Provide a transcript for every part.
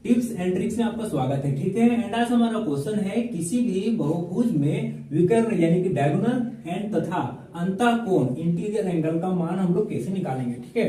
Tips and tricks में आपका स्वागत है। ठीक है, एंड आज हमारा क्वेश्चन है किसी भी बहुभुज में विकर्ण यानी कि डायगोनल एंड तथा अंतःकोण इंटीरियर एंगल का मान हम लोग कैसे निकालेंगे। ठीक है,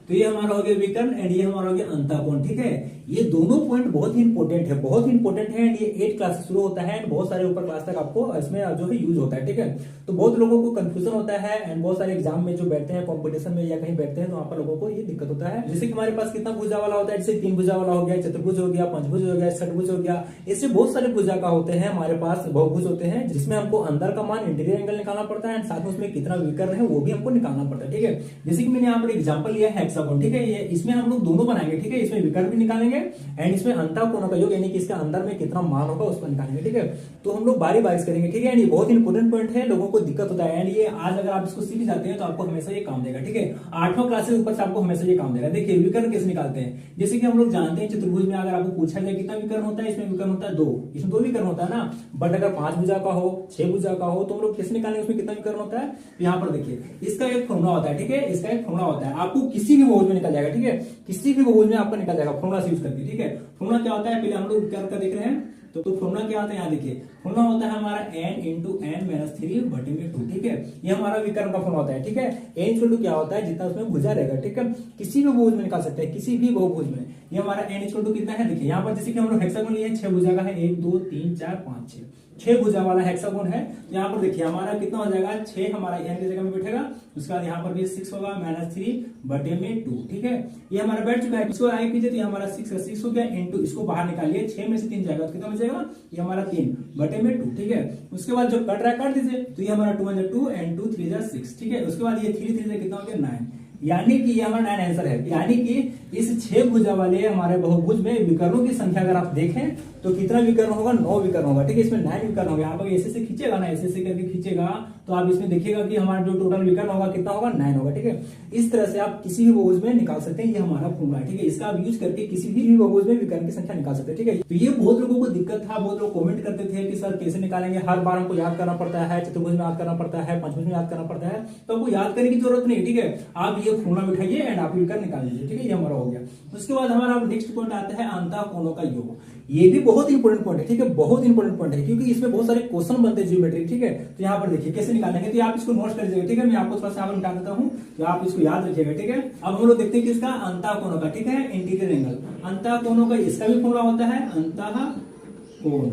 तो ये हमारा हो गया विकर्ण एंड ये हमारा हो गया अंतःकोण। ठीक है, ये दोनों पॉइंट बहुत ही इंपॉर्टेंट है, बहुत ही इंपॉर्टेंट है एंड ये 8 क्लास से शुरू होता है एंड बहुत सारे ऊपर क्लास तक आपको इसमें जो है यूज होता है। ठीक है, तो बहुत लोगों को कंफ्यूजन होता है एंड बहुत सारे एग्जाम में जो बैठते हैं कॉम्पिटिशन में या कहीं बैठते हैं तो वहां पर लोगों को ये दिक्कत होता है। जैसे कि हमारे पास कितना भुजा वाला होता है, जैसे 3 भुजा वाला हो गया, चतुर्भुज हो गया, पंचभुज हो गया, षटभुज हो गया, इससे बहुत सारे भुजा का होते हैं हमारे पास, बहुभुज होते हैं जिसमें हमको अंदर का मान इंटीरियर एंगल निकालना पड़ता है एंड साथ में उसमें कितना विकर्ण है वो भी हमको निकालना पड़ता है। ठीक है, जैसे कि मैंने यहाँ पर एग्जाम्पल लिया है हेक्सागोन। ठीक है, ये इसमें हम लोग दोनों बनाएंगे। ठीक है, इसमें विकर्ण भी निकालेंगे एंड इसमें अंतःकोणों का योग यानी कि इसके अंदर में कितना मान होगा उसको निकालेंगे। ठीक है, तो हम लोग बारी बारी करेंगे। ठीक है, एंड ये बहुत इंपॉर्टेंट पॉइंट है, लोगों को दिक्कत होता है एंड ये आज अगर आप इसको सीख जाते हैं तो आपको हमेशा ये काम देगा। ठीक है, 8वां क्लास से ऊपर से आपको हमेशा ये काम देगा। देखिए विकर्ण कैसे निकालते हैं, जैसे कि हम लोग जानते हैं चतुर्भुज में अगर आपको पूछा जाए कितना विकर्ण होता है, इसमें विकर्ण होता है 2, इसमें 2 विकर्ण होता है ना। बट अगर 5 भुजा का हो, 6 भुजा का हो तो हम लोग कैसे निकालेंगे उसमें कितना विकर्ण होता है। यहाँ पर देखिए इसका एक फॉर्मूला होता है। ठीक है, इसका एक फॉर्मूला होता है, आपको किसी भी बहुभुज में निकल जाएगा। ठीक है, किसी भी बहुभुज में आपका निकल जाएगा फॉर्मूला से यूज करके। ठीक है, फॉर्मूला क्या होता है पहले हम लोग विकर्ण का देख रहे हैं तो फॉर्मूला क्या होता है, यहाँ देखिए फॉर्मूला होता है हमारा n इंटू n माइनस 3 बटे में 2। ठीक है, ये हमारा विकर्ण का फॉर्मूला होता है। ठीक है, n इक्वल टू क्या होता है जितना उसमें भुजा रहेगा। ठीक है, किसी भी बहुभुज में निकाल सकते हैं, किसी भी बहुभुज में। ये हमारा n इक्वल टू कितना है, देखिए यहाँ पर जैसे कि हम लोग हेक्सागोन लिए 6 भुजा का है, 1 2 3 4 5 6, 6 भुजा वाला हेक्सागोन है। यहाँ पर देखिए हमारा कितना हो जाएगा, 6 हमारा n की जगह में बैठेगा, उसके बाद यहाँ पर भी 6 होगा माइनस 3 बटे में 2। ठीक है, ये हमारा बैठ चुका है, इसको आगे कीजिए तो ये हमारा 6 हो गया इंटू इसको बाहर निकालिए, 6 में से 3 जाएगा तो कितना बचेगा, ये हमारा 3 बटे में 2। ठीक है, उसके बाद जो कट रहा है काट दीजिए, तो ये हमारा 2 1 2 एंड 2 3 6। ठीक है, उसके बाद ये 3 3 कितना हो गया 9, यानी कि ये हमारा 9 आंसर है। यानी कि इस 6 भुजा वाले हमारे बहुभुज में विकर्णों की संख्या अगर आप देखें तो कितना विकर्ण होगा, 9 विकर्ण होगा। ठीक है, इसमें 9 विकर्ण होगा। आप ऐसे से खींचेगा ना, ऐसे से करके खींचेगा तो आप इसमें देखिएगा कि हमारा जो टोटल विकर्ण होगा कितना होगा, 9 होगा। ठीक है, इस तरह से आप किसी भी बहुभुज में निकाल सकते हैं, ये हमारा फॉर्मूला है। ठीक है, इसका आप यूज करके किसी भी बहुभुज में विकर्ण की संख्या निकाल सकते हैं। ठीक है, तो ये बहुत लोगों को दिक्कत था, बहुत लोग कमेंट करते थे कि सर कैसे निकालेंगे, हर बार हमको याद करना पड़ता है, चतुर्भुज में याद करना पड़ता है, पंचभुज में याद करना पड़ता है। तो आपको याद करने की जरूरत नहीं। ठीक है, आप ये फॉर्मूला बिठाइए एंड आप विकर्ण निकाल लीजिए। ठीक है, ये हमारा हो गया। उसके बाद हमारा नेक्स्ट पॉइंट आता है अंतःकोणों का योग। ये भी बहुत इंपॉर्टेंट पॉइंट है। ठीक है, बहुत इंपॉर्टेंट पॉइंट है क्योंकि इसमें बहुत सारे क्वेश्चन बनते हैं ज्योमेट्री। ठीक है, तो यहाँ पर देखिए कैसे निकालेंगे, तो आप इसको नोट कर लीजिएगा। ठीक है, मैं आपको थोड़ा सा निकाल देता हूँ तो आप इसको याद रखिएगा। ठीक है, अब हम लोग देखते हैं कि इसका अंतःकोणों का, ठीक है, इंटीरियर एंगल, अंतःकोणों का इसका भी फॉर्मूला होता है अंतःकोण।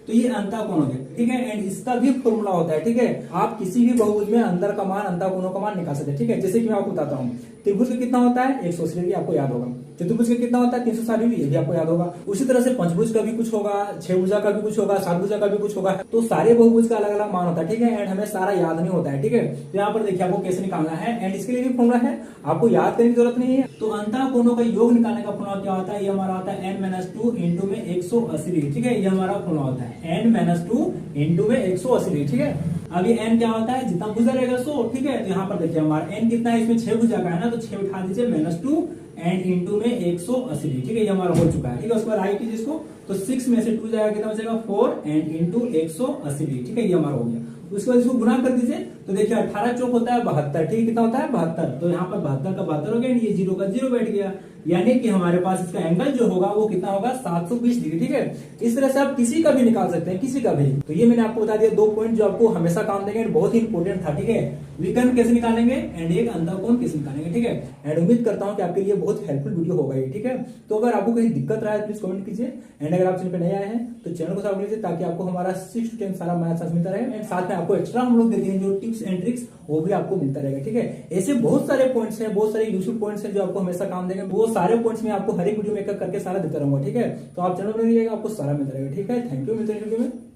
तो ये अंतःकोण हो गया। ठीक है, एंड इसका भी फॉर्मूला होता है। ठीक है, आप किसी भी बहुभुज में अंदर का मान, अंतःकोणों का मान निकाल सकते हैं। ठीक है, जैसे कि मैं आपको बताता हूँ, त्रिभुज का कितना होता है 180 डिग्री, आपको याद होगा। चतुर्भुज का कितना होता है 360 डिग्री, ये भी आपको याद होगा। उसी तरह से पंचभुज का भी कुछ होगा, 6 भुजा का भी कुछ होगा, 7 भुजा का भी कुछ होगा। तो सारे बहुभुज का अलग अलग मान होता है। ठीक है, एंड हमें सारा याद नहीं होता है। ठीक है, तो यहाँ पर देखिए आपको कैसे निकालना है एंड इसके लिए भी फॉर्मूला है, आपको याद करने की जरूरत नहीं है। तो अंतःकोणों का योग निकालने का फॉर्मूला क्या होता है, ये हमारा होता है n-2 इंटू में 180 डिग्री। ठीक है, ये हमारा फॉर्मूला होता है n-2 इंटू में 180 डिग्री। ठीक है, अब ये n क्या होता है, जितना भुजा रहेगा 100। ठीक है, तो यहाँ पर देखिए हमारा n कितना है, इसमें 6 भुजा का है ना, तो 6 उठा दीजिए -2 एंड इंटू में 180। ठीक है, ये हमारा हो चुका है। ठीक है, उसके बाद आगे कीजिए इसको, तो 6 में से 2 जाएगा कितना बचेगा 4 एंड इंटू 180। ठीक है, ये हमारा हो गया। उसके बाद इसको गुना कर दीजिए तो देखिए 18 चौक होता है 72। ठीक है, कितना होता है 72, तो यहाँ पर 72 का 72 हो गया, ये 0 का 0 बैठ गया, यानी कि हमारे पास इसका एंगल जो होगा वो कितना होगा 720 डिग्री। ठीक है, इस तरह से आप किसी का भी निकाल सकते हैं, किसी का भी। तो ये मैंने आपको बता दिया 2 पॉइंट जो आपको हमेशा काम देंगे, बहुत ही इंपॉर्टेंट था। ठीक है, विकर्ण कैसे निकालेंगे एंड एक अंतःकोण कैसे निकालेंगे। ठीक है, एंड उम्मीद करता हूँ कि आपके लिए बहुत हेल्पफुल वीडियो होगा ये। ठीक है, तो अगर आपको कहीं दिक्कत रहा है प्लीज कमेंट कीजिए एंड अगर आप चैनल पे नए आए हैं तो चैनल को सब्सक्राइब कीजिए ताकि आपको हमारा 6 to 10 सारा मैथ्स मिलता रहे एंड साथ में आपको एक्स्ट्रा हम लोग देते हैं जो टिप्स एंड ट्रिक्स, वो भी आपको मिलता रहेगा। ठीक है, ऐसे बहुत सारे पॉइंट्स हैं, बहुत सारे यूजफुल पॉइंट्स हैं जो आपको हमेशा काम देंगे। वो सारे पॉइंट्स में आपको हर एक वीडियो में एक करके सारा देता रहूंगा। ठीक है, तो आप चैनल पर रहिएगा, आपको सारा मिलता रहेगा। ठीक है, थैंक यू, मिलते हैं वीडियो में।